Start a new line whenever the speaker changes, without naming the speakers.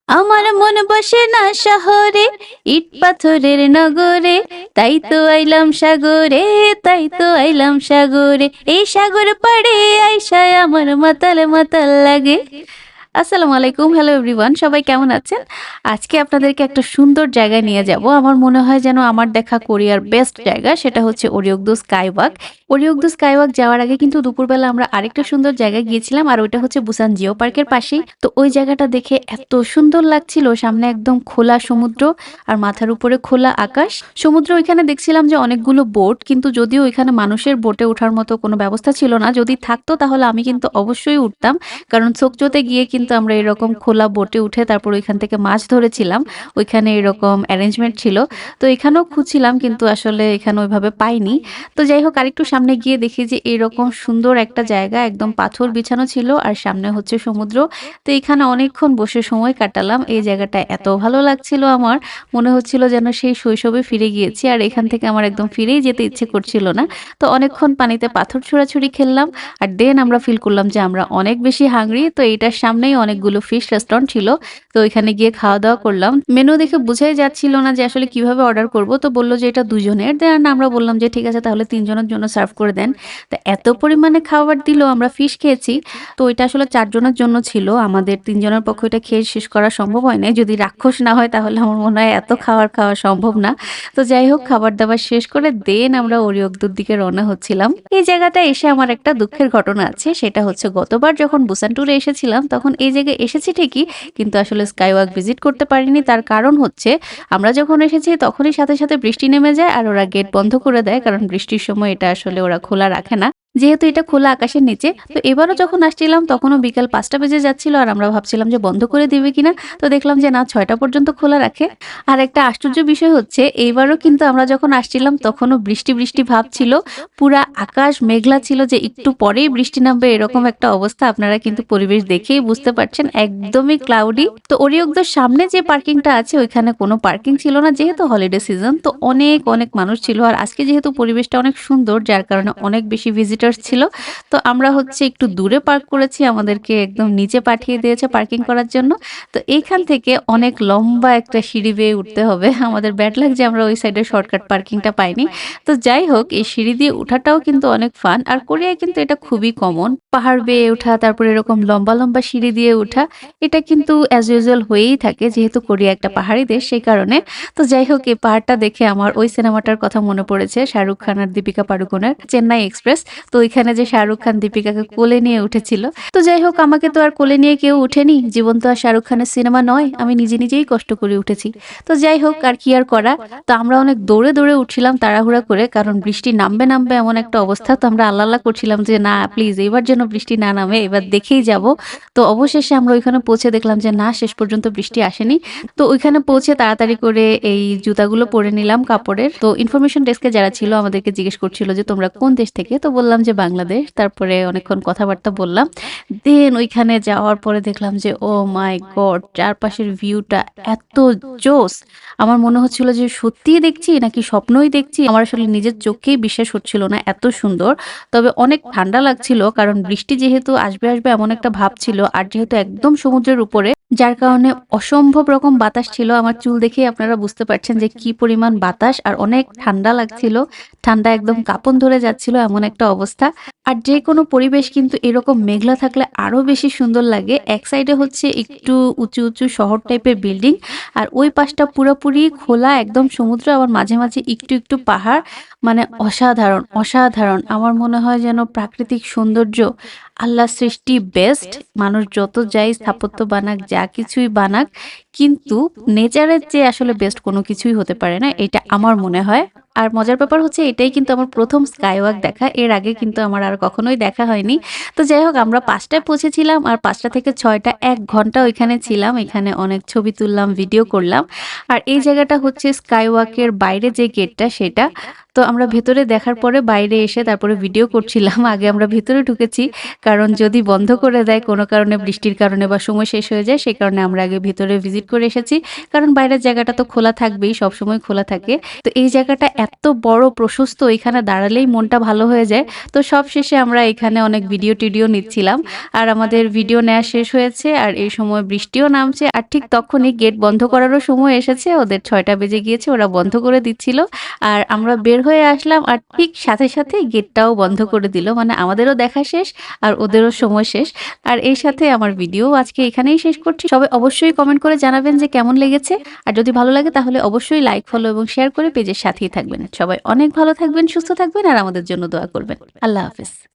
আমার মন বসে না শহরে, ইট পাথরের নগরে, তাই তো আইলাম সাগরে, তাই তো আইলাম সাগরে, এই সাগর পাড়ে আইসায় আমার মাতাল মাতাল লাগে। আসসালামু আলাইকুম, হ্যালো এভরিওয়ান, সবাই কেমন আছেন? আজকে আপনাদেরকে একটা সুন্দর জায়গায় নিয়ে যাব। আমার মনে হয় যেন আমার দেখা কোরিয়ার বেস্ট জায়গা, সেটা হচ্ছে ওরিয়কদু স্কাইওয়াক। ওরিয়কদু স্কাইওয়াক যাওয়ার আগে কিন্তু দুপুরবেলা আমরা আরেকটা সুন্দর জায়গায় গিয়েছিলাম, আর ওইটা হচ্ছে বুসান জিও পার্কের পাশেই। তো ওই জায়গাটা দেখে এত সুন্দর লাগছিল, সামনে একদম খোলা সমুদ্র আর মাথার উপরে খোলা আকাশ। সমুদ্র ওইখানে দেখছিলাম যে অনেকগুলো বোট, কিন্তু যদিও ওইখানে মানুষের বোটে ওঠার মতো কোনো ব্যবস্থা ছিল না। যদি থাকতো তাহলে আমি কিন্তু অবশ্যই উঠতাম, কারণ সোকজোতে গিয়ে কিন্তু আমরা এরকম খোলা বোটে উঠে তারপর ওইখান থেকে মাছ ধরেছিলাম। ওইখানে এরকম অ্যারেঞ্জমেন্ট ছিল। তো এখানেও খুঁজছিলাম, কিন্তু আসলে এখানে ওইভাবে পাইনি। তো যাই হোক, আরেকটু সামনে গিয়ে দেখি যে এরকম সুন্দর একটা জায়গা, একদম পাথর বিছানো ছিল আর সামনে হচ্ছে সমুদ্র। তো এখানে অনেকক্ষণ বসে সময় কাটালাম। এই জায়গাটা এত ভালো লাগছিল, আমার মনে হচ্ছিল যেন সেই শৈশবে ফিরে গিয়েছি, আর এখান থেকে আমার একদম ফিরেই যেতে ইচ্ছে করছিল না। তো অনেকক্ষণ পানিতে পাথর ছোড়াছুড়ি খেললাম, আর দেন আমরা ফিল করলাম যে আমরা অনেক বেশি হাংরি। তো এটার সামনেই অনেকগুলো ফিশ রেস্টুরেন্ট ছিল। তো ওইখানে গিয়ে খাওয়া দাওয়া করলাম। মেনু দেখে বুঝাই যাচ্ছিল না যে আসলে কিভাবে অর্ডার করব। তো বলল যে এটা দুজনের। দেন আমরা বললাম যে ঠিক আছে, তাহলে তিনজনের জন্য সার্ভ করে দেন। তো এত পরিমাণে খাবার দিল, আমরা ফিশ খেয়েছি। তো এটা আসলে চারজনের জন্য ছিল, আমাদের তিনজনের পক্ষে এটা খেয়ে শেষ করা সম্ভব হয় না। যদি রাক্ষস না হয় তাহলে আমার মনে হয় এত খাবার খাওয়া সম্ভব না। তো যাই হোক, খাবার দাবার শেষ করে দেন আমরা ওরিয়কদুর দিকে রওনা হচ্ছিলাম। এই জায়গাটা এসে আমার একটা দুঃখের ঘটনা আছে, সেটা হচ্ছে গতবার যখন বুসান ট্যুরে এসেছিলাম তখন এই জায়গায় এসেছি ঠিকই, কিন্তু আসলে স্কাইওয়াক ভিজিট করতে পারিনি। তার কারণ হচ্ছে আমরা যখন এসেছি তখনই সাথে সাথে বৃষ্টি নেমে যায়, আর ওরা গেট বন্ধ করে দেয়, কারণ বৃষ্টির সময় এটা আসলে ওরা খোলা রাখে না, যেহেতু এটা খোলা আকাশের নিচে। তো এবারও যখন আসছিলাম তখনও বিকাল 5টা বেজে যাচ্ছিল, আর আমরা ভাবছিলাম যে বন্ধ করে দিবে কিনা। তো দেখলাম যে না, 6টা পর্যন্ত খোলা রাখে। আর একটা আশ্চর্য বিষয় হচ্ছে, এইবারও কিন্তু আমরা যখন আসছিলাম তখনও বৃষ্টি বৃষ্টি ভাব ছিল, পুরা আকাশ মেঘলা ছিল, যে একটু পরেই বৃষ্টি নামবে এরকম একটা অবস্থা। আপনারা কিন্তু পরিবেশ দেখেই বুঝতে পারছেন, একদমই ক্লাউডি। তো ওরিয়কদোর সামনে যে পার্কিংটা আছে ওইখানে কোনো পার্কিং ছিল না, যেহেতু হলিডে সিজন। তো অনেক অনেক মানুষ ছিল, আর আজকে যেহেতু পরিবেশটা অনেক সুন্দর, যার কারণে অনেক বেশি ভিজিটার্স ছিল। তো আমরা হচ্ছে একটু দূরে পার্ক করেছি, আমাদেরকে একদম নিচে পাঠিয়ে দিয়েছে পার্কিং করার জন্য। তো এইখান থেকে অনেক লম্বা একটা সিঁড়ি বেয়ে উঠতে হবে। আমাদের ব্যাড লাগ যে আমরা ওই সাইডে শর্টকাট পার্কিংটা পাইনি। তো যাই হোক, এই সিঁড়ি দিয়ে উঠাটাও কিন্তু অনেক ফান, আর কোরিয়ায় কিন্তু এটা খুবই কমন, পাহাড় বেয়ে ওঠা, তারপরে এরকম লম্বা লম্বা সিঁড়ি দিয়ে ওঠা। এটা কিন্তু অ্যাজ ইউজুয়াল হয়েই থাকে, যেহেতু কোরিয়া একটা পাহাড়ি দেশ, সেই কারণে। তো যাই হোক, এই পাহাড়টা দেখে আমার ওই সিনেমাটার কথা মনে পড়েছে, শাহরুখ খান আর দীপিকা পাড়ুকোনের চেন্নাই এক্সপ্রেস। তো ওইখানে যে শাহরুখ খান দীপিকাকে কোলে নিয়ে উঠেছিল। তো যাই হোক, আমাকে তো আর কোলে নিয়ে কেউ উঠেনি, জীবন তো আর শাহরুখ খানের সিনেমা নয়, আমি নিজে নিজেই কষ্ট করে উঠেছি। তো যাই হোক, আর কি আর করা। তো আমরা অনেক দৌড়ে দৌড়ে উঠছিলাম তাড়াহুড়া করে, কারণ বৃষ্টি নামবে নামবে এমন একটা অবস্থা। তো আমরা আল্লাহ আল্লাহ করছিলাম যে না, প্লিজ এবার যেন বৃষ্টি না নামে, এবার দেখেই যাব। তো অবশেষে আমরা ওইখানে পৌঁছে দেখলাম যে না, শেষ পর্যন্ত বৃষ্টি আসেনি। তো ওইখানে পৌঁছে তাড়াতাড়ি করে এই জুতাগুলো পরে নিলাম কাপড়ের। তো ইনফরমেশন ডেস্কে যারা ছিল আমাদেরকে জিজ্ঞেস করছিল যে তোমরা কোন দেশ থেকে। তো বললাম যে বাংলাদেশ। তারপরে অনেকক্ষণ কথাবার্তা বললাম। দেন ওইখানে যাওয়ার পরে দেখলাম যে ও মাই গড, চারপাশের ভিউটা এত জোস! আমার মনে হচ্ছিল যে সত্যিই দেখছি নাকি স্বপ্নই দেখছি। আমার আসলে নিজের চোখেই বিশ্বাস হচ্ছিল না, এত সুন্দর। তবে অনেক ঠান্ডা লাগছিল, কারণ বৃষ্টি যেহেতু আসবে আসবে এমন একটা ভাব ছিল, আর যেহেতু একদম সমুদ্রের উপরে, যার কারণে অসম্ভব রকম বাতাস ছিল। আমার চুল দেখেই আপনারা বুঝতে পারছেন যে কি পরিমাণ বাতাস, আর অনেক ঠান্ডা লাগছিল। ঠান্ডা একদম কাঁপন ধরে যাচ্ছিল, এমন একটা অবস্থা। আর যে কোনো পরিবেশ কিন্তু এরকম মেঘলা থাকলে আরো বেশি সুন্দর লাগে। এক সাইডে হচ্ছে একটু উঁচু উঁচু শহর টাইপের বিল্ডিং, আর ওই পাশটা পুরোপুরি খোলা একদম সমুদ্র, আবার মাঝে মাঝে একটু একটু পাহাড়। মানে অসাধারণ অসাধারণ, আমার মনে হয় যেন প্রাকৃতিক সৌন্দর্য, আল্লাহ সৃষ্টি বেস্ট। মানুষ যত যাই স্থাপত্য বানাক, যা কিছুই বানাক, কিন্তু নেচারের চেয়ে আসলে বেস্ট কোনো কিছুই হতে পারে না, এটা আমার মনে হয়। আর মজার ব্যাপার হচ্ছে, এটাই কিন্তু আমার প্রথম স্কাইওয়াক দেখা, এর আগে কিন্তু আমার আর কখনোই দেখা হয়নি। তো যাই হোক, আমরা 5টায় পৌঁছেছিলাম, আর 5টা থেকে 6টা 1 ঘন্টা ওইখানে ছিলাম। এখানে অনেক ছবি তুললাম, ভিডিও করলাম। আর এই জায়গাটা হচ্ছে স্কাইওয়াকের বাইরে যে গেটটা, সেটা। তো আমরা ভেতরে দেখার পরে বাইরে এসে তারপরে ভিডিও করছিলাম। আগে আমরা ভেতরে ঢুকেছি, কারণ যদি বন্ধ করে দেয় কোনো কারণে, বৃষ্টির কারণে বা সময় শেষ হয়ে যায়, সেই কারণে আমরা আগে ভিতরে ভিজিট করে এসেছি। কারণ বাইরের জায়গাটা তো খোলা থাকবেই, সবসময় খোলা থাকে। তো এই জায়গাটা এত বড় প্রশস্ত, এখানে দাঁড়ালেই মনটা ভালো হয়ে যায়। তো সব শেষে আমরা এখানে অনেক ভিডিও টিডিও নিচ্ছিলাম, আর আমাদের ভিডিও নেওয়া শেষ হয়েছে, আর এই সময় বৃষ্টিও নামছে, আর ঠিক তখনই গেট বন্ধ করারও সময় এসেছে। ওদের 6টা বেজে গিয়েছে, ওরা বন্ধ করে দিচ্ছিল, আর আমরা বের হয়ে আসলাম, আর ঠিক সাথে সাথে গেটটাও বন্ধ করে দিল। মানে আমাদেরও দেখা শেষ আর ওদেরও সময় শেষ। আর এই সাথে আমার ভিডিও আজকে এখানেই শেষ করছি। সবাই অবশ্যই কমেন্ট করে জানাবেন যে কেমন লেগেছে, আর যদি ভালো লাগে তাহলে অবশ্যই লাইক, ফলো এবং শেয়ার করে পেজের সাথেই থাকবেন। সবাই অনেক ভালো থাকবেন, সুস্থ থাকবেন, আর আমাদের জন্য দোয়া করবেন। আল্লাহ হাফেজ।